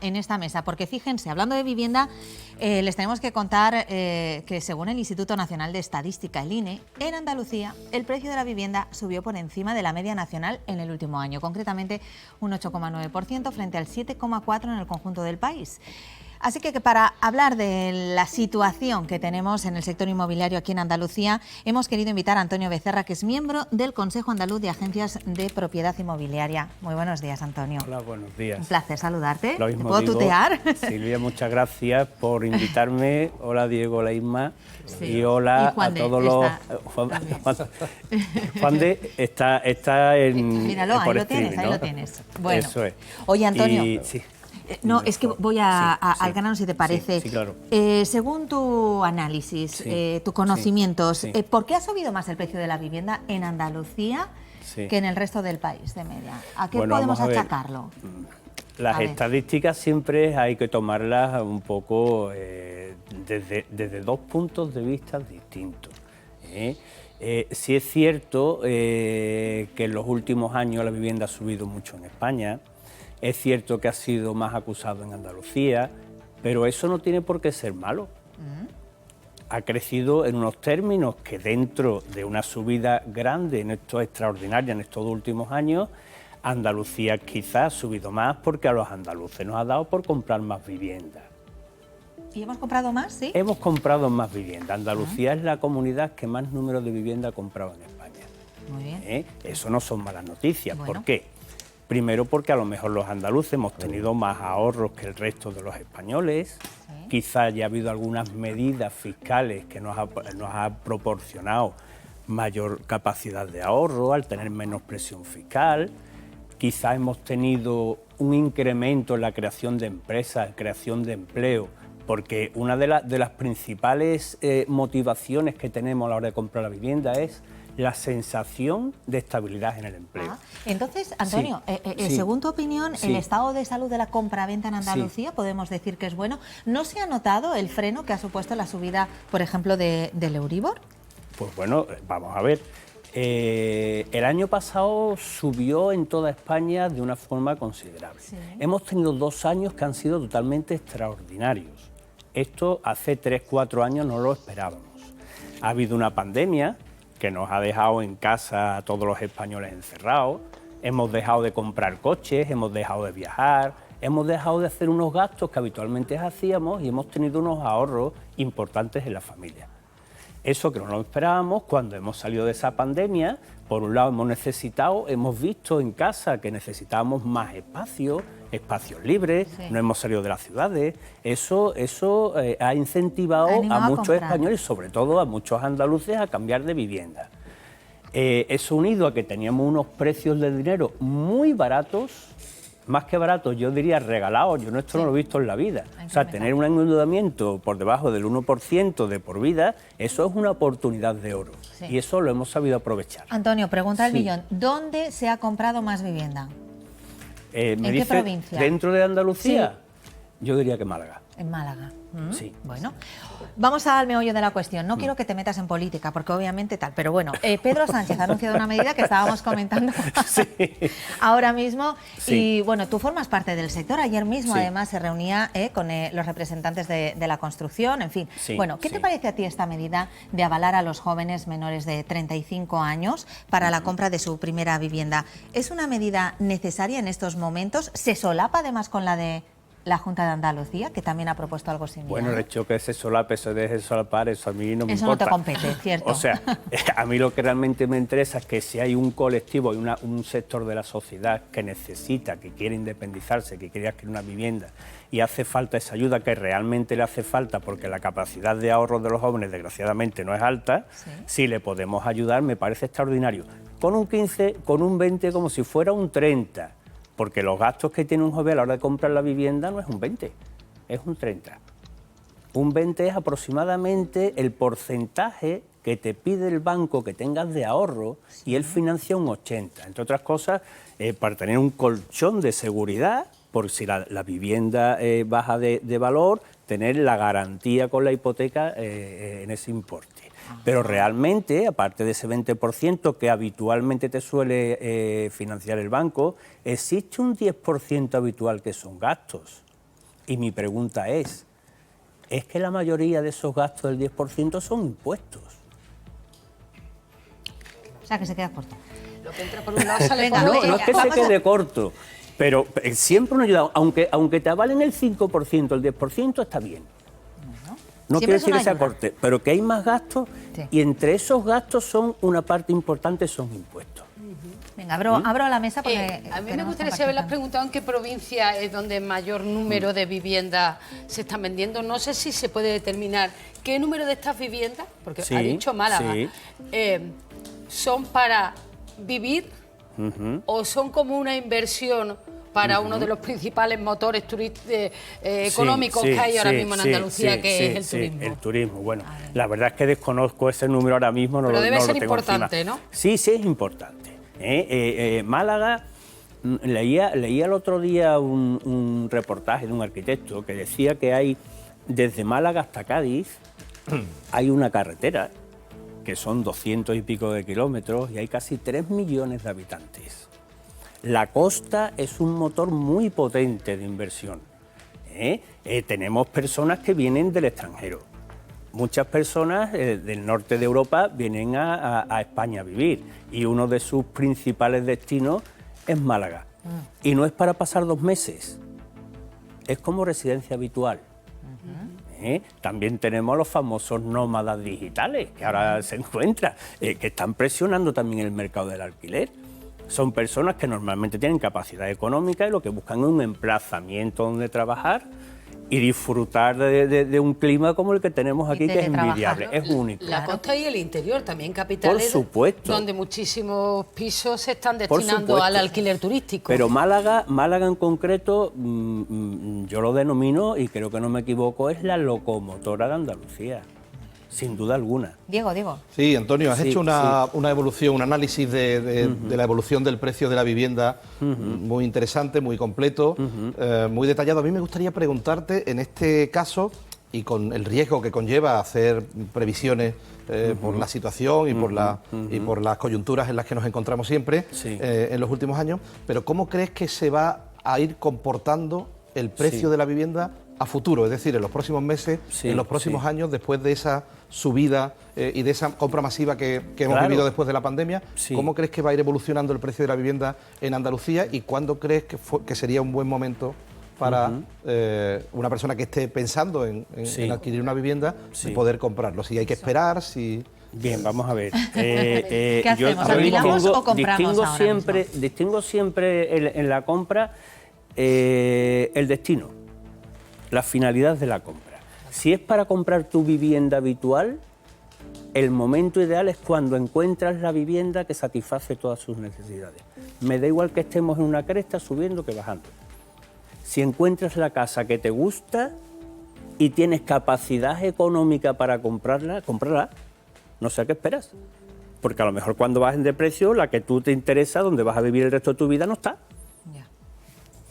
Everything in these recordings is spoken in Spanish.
en esta mesa, porque fíjense, hablando de vivienda, les tenemos que contar que según el Instituto Nacional de Estadística, el INE, en Andalucía el precio de la vivienda subió por encima de la media nacional en el último año, concretamente un 8,9% frente al 7,4% en el conjunto del país. Así que para hablar de la situación que tenemos en el sector inmobiliario aquí en Andalucía, hemos querido invitar a Antonio Becerra, que es miembro del Consejo Andaluz de Agencias de Propiedad Inmobiliaria. Muy buenos días, Antonio. Hola, buenos días. Un placer saludarte. Lo mismo ¿Te puedo digo, tutear? Silvia, muchas gracias por invitarme. Hola, Diego, hola, Isma. Sí. Y hola a todos los... Juan de está en... Míralo, ahí lo tienes, ¿no? Ahí lo tienes. Bueno, eso es. Oye, Antonio... Y, sí. No, es que voy al grano, si te parece. Sí, claro. Según tu análisis, tus conocimientos, ¿por qué ha subido más el precio de la vivienda en Andalucía que en el resto del país de media? ¿A qué podemos achacarlo? Las estadísticas siempre hay que tomarlas un poco desde dos puntos de vista distintos. Sí es cierto que en los últimos años la vivienda ha subido mucho en España. Es cierto que ha sido más acusado en Andalucía, pero eso no tiene por qué ser malo. Ha crecido en unos términos que dentro de una subida grande, en esto extraordinaria en estos últimos años, Andalucía quizás ha subido más porque a los andaluces nos ha dado por comprar más vivienda. ¿Y hemos comprado más, sí? Hemos comprado más vivienda. Andalucía es la comunidad que más número de vivienda ha comprado en España. Muy bien. Eso no son malas noticias. Bueno. ¿Por qué? Primero porque a lo mejor los andaluces hemos tenido más ahorros que el resto de los españoles. Quizás ya ha habido algunas medidas fiscales que nos ha proporcionado mayor capacidad de ahorro al tener menos presión fiscal. Quizás hemos tenido un incremento en la creación de empresas, creación de empleo, porque una de las principales motivaciones que tenemos a la hora de comprar la vivienda es la sensación de estabilidad en el empleo. Entonces, Antonio, según tu opinión, el estado de salud de la compraventa en Andalucía, podemos decir que es bueno. ¿No se ha notado el freno que ha supuesto la subida, por ejemplo, del Euribor? Pues bueno, vamos a ver. El año pasado subió en toda España de una forma considerable. Hemos tenido 2 años que han sido totalmente extraordinarios. Esto hace 3 o 4 años no lo esperábamos. Ha habido una pandemia que nos ha dejado en casa a todos los españoles encerrados, hemos dejado de comprar coches, hemos dejado de viajar, hemos dejado de hacer unos gastos que habitualmente hacíamos y hemos tenido unos ahorros importantes en la familia. Eso que no lo esperábamos cuando hemos salido de esa pandemia. Por un lado hemos visto en casa que necesitábamos más espacios libres, no hemos salido de las ciudades. Eso ha incentivado a muchos españoles, sobre todo a muchos andaluces, a cambiar de vivienda. Eso unido a que teníamos unos precios de dinero muy baratos, más que baratos, yo diría regalados. Yo esto no lo he visto en la vida. O sea, tener un endeudamiento por debajo del 1% de por vida, eso es una oportunidad de oro. Y eso lo hemos sabido aprovechar. Antonio, pregunta al millón. ¿Dónde se ha comprado más vivienda? ¿En qué provincia? ¿Dentro de Andalucía? Yo diría que Málaga. En Málaga. Sí. Bueno, vamos al meollo de la cuestión. No quiero que te metas en política, porque obviamente tal, pero bueno, Pedro Sánchez ha anunciado una medida que estábamos comentando ahora mismo. Y bueno, tú formas parte del sector. Ayer mismo además se reunía con los representantes de la construcción, en fin. Bueno, ¿qué te parece a ti esta medida de avalar a los jóvenes menores de 35 años para la compra de su primera vivienda? ¿Es una medida necesaria en estos momentos? ¿Se solapa además con la de la Junta de Andalucía, que también ha propuesto algo similar? Bueno, el hecho que se solape, se deje solapar, eso a mí no me importa. Eso no te compete, ¿cierto? O sea, a mí lo que realmente me interesa es que si hay un colectivo y un sector de la sociedad que necesita, que quiere independizarse, que quiere adquirir una vivienda y hace falta esa ayuda, que realmente le hace falta porque la capacidad de ahorro de los jóvenes desgraciadamente no es alta, si le podemos ayudar me parece extraordinario. Con un 15, con un 20, como si fuera un 30. Porque los gastos que tiene un joven a la hora de comprar la vivienda no es un 20, es un 30. Un 20 es aproximadamente el porcentaje que te pide el banco que tengas de ahorro y él financia un 80. Entre otras cosas, para tener un colchón de seguridad, por si la vivienda baja de valor, tener la garantía con la hipoteca en ese importe. Pero realmente, aparte de ese 20% que habitualmente te suele financiar el banco, existe un 10% habitual que son gastos. Y mi pregunta es que la mayoría de esos gastos del 10% son impuestos. O sea, que se queda corto. Lo que entra por un lado sale por No, otro. no es que se quede corto, pero siempre nos ayuda, aunque te avalen el 5%, el 10% está bien. No quiere decir que sea corte, pero que hay más gastos, sí. Y entre esos gastos son una parte importante son impuestos. Venga, abro la mesa porque... a mí me gustaría saber, has preguntado en qué provincia es donde mayor número de viviendas se están vendiendo. No sé si se puede determinar qué número de estas viviendas, porque Sí, ha dicho Málaga, sí. son para vivir o son como una inversión para uno de los principales motores económicos que hay ahora mismo en Andalucía, que es el turismo. El turismo. Bueno, la verdad es que desconozco ese número ahora mismo, Pero debe ser lo tengo importante, encima. ¿no? Sí, es importante. Málaga, leía el otro día un reportaje de un arquitecto que decía que hay, desde Málaga hasta Cádiz, hay una carretera que son 200 y pico de kilómetros y hay casi 3 millones de habitantes. La costa es un motor muy potente de inversión. Tenemos personas que vienen del extranjero. Muchas personas del norte de Europa vienen a España a vivir y uno de sus principales destinos es Málaga. Y no es para pasar 2 meses, es como residencia habitual. También tenemos los famosos nómadas digitales que ahora se encuentran, que están presionando también el mercado del alquiler. Son personas que normalmente tienen capacidad económica y lo que buscan es un emplazamiento donde trabajar y disfrutar de un clima como el que tenemos aquí, que es envidiable, es único. La costa y el interior, también capitales, Por supuesto, donde muchísimos pisos se están destinando al alquiler turístico. Pero Málaga en concreto, yo lo denomino, y creo que no me equivoco, es la locomotora de Andalucía. Sin duda alguna. Diego. Sí, Antonio, has hecho una evolución, un análisis de la evolución del precio de la vivienda muy interesante, muy completo, muy detallado. A mí me gustaría preguntarte, en este caso, y con el riesgo que conlleva hacer previsiones por la situación y por las coyunturas en las que nos encontramos siempre en los últimos años, pero ¿cómo crees que se va a ir comportando el precio de la vivienda a futuro? Es decir, en los próximos meses, en los próximos años, después de esa subida y de esa compra masiva que hemos vivido después de la pandemia, ¿cómo crees que va a ir evolucionando el precio de la vivienda en Andalucía y cuándo crees que sería un buen momento para una persona que esté pensando en adquirir una vivienda y poder comprarlo? Si hay que esperar, si... Bien, vamos a ver. ¿Qué hacemos? ¿Alquilamos o compramos ahora distingo siempre en la compra el destino, la finalidad de la compra. Si es para comprar tu vivienda habitual, el momento ideal es cuando encuentras la vivienda que satisface todas sus necesidades. Me da igual que estemos en una cresta subiendo que bajando. Si encuentras la casa que te gusta y tienes capacidad económica para comprarla, cómprala. No sé a qué esperas. Porque a lo mejor cuando bajen de precio, la que tú te interesa, donde vas a vivir el resto de tu vida, no está.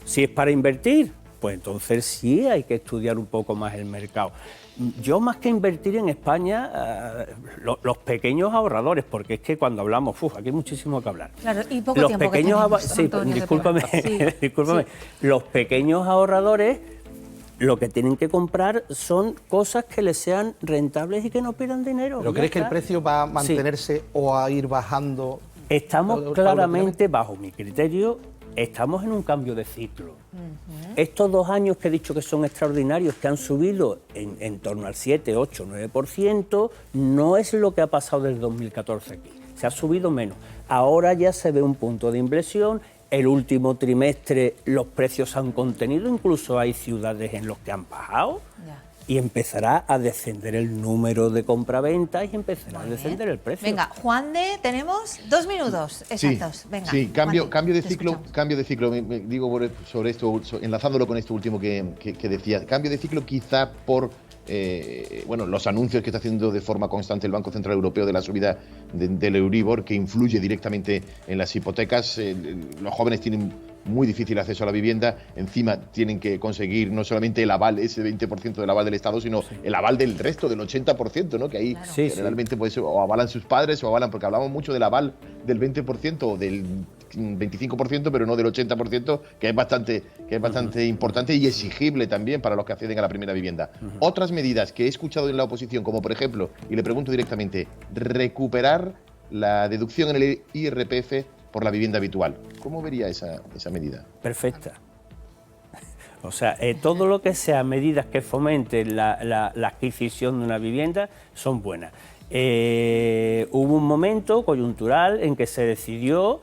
Si es para invertir, pues entonces sí hay que estudiar un poco más el mercado. Yo, más que invertir en España, los pequeños ahorradores, porque es que cuando hablamos, aquí hay muchísimo que hablar. Claro, y poco los tiempo pequeños que tenemos, Antonio, discúlpame, discúlpame. Los pequeños ahorradores lo que tienen que comprar son cosas que les sean rentables y que no pierdan dinero. ¿Pero crees que el precio va a mantenerse o a ir bajando? Estamos claramente, bajo mi criterio, estamos en un cambio de ciclo. Estos 2 años que he dicho que son extraordinarios, que han subido en torno al 7, 8, 9%, no es lo que ha pasado desde 2014 aquí. Se ha subido menos. Ahora ya se ve un punto de inversión. El último trimestre los precios han contenido, incluso hay ciudades en las que han bajado. Y empezará a descender el número de compraventas y empezará a descender el precio. Venga, Juan de, tenemos 2 minutos exactos. Venga, sí, cambio de ciclo. Digo sobre esto, enlazándolo con esto último que decía. Cambio de ciclo quizá por los anuncios que está haciendo de forma constante el Banco Central Europeo de la subida del Euribor, que influye directamente en las hipotecas. Los jóvenes tienen muy difícil acceso a la vivienda, encima tienen que conseguir no solamente el aval, ese 20% del aval del Estado, sino el aval del resto, del 80%, ¿no? Que ahí generalmente pues, o avalan sus padres o avalan, porque hablamos mucho del aval del 20% o del 25%, pero no del 80%, que es bastante importante y exigible también para los que acceden a la primera vivienda. Otras medidas que he escuchado en la oposición, como por ejemplo, y le pregunto directamente, recuperar la deducción en el IRPF por la vivienda habitual. ¿Cómo vería esa medida? Perfecta. O sea, todo lo que sea medidas que fomenten la adquisición de una vivienda son buenas. Hubo un momento coyuntural en que se decidió,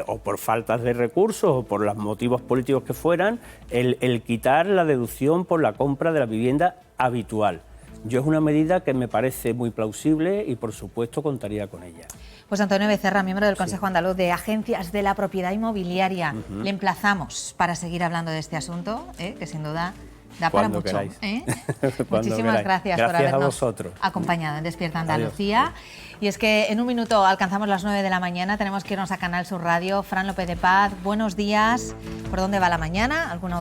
o por faltas de recursos o por los motivos políticos que fueran, el quitar la deducción por la compra de la vivienda habitual. Yo es una medida que me parece muy plausible y por supuesto contaría con ella. Pues Antonio Becerra, miembro del Consejo Andaluz de Agencias de la Propiedad Inmobiliaria, le emplazamos para seguir hablando de este asunto, que sin duda da para mucho. Queráis. Muchísimas gracias por habernos acompañado en Despierta Andalucía. Y es que en un minuto alcanzamos las 9 de la mañana, tenemos que irnos a Canal Sur Radio. Fran López de Paz, buenos días. ¿Por dónde va la mañana? ¿Alguna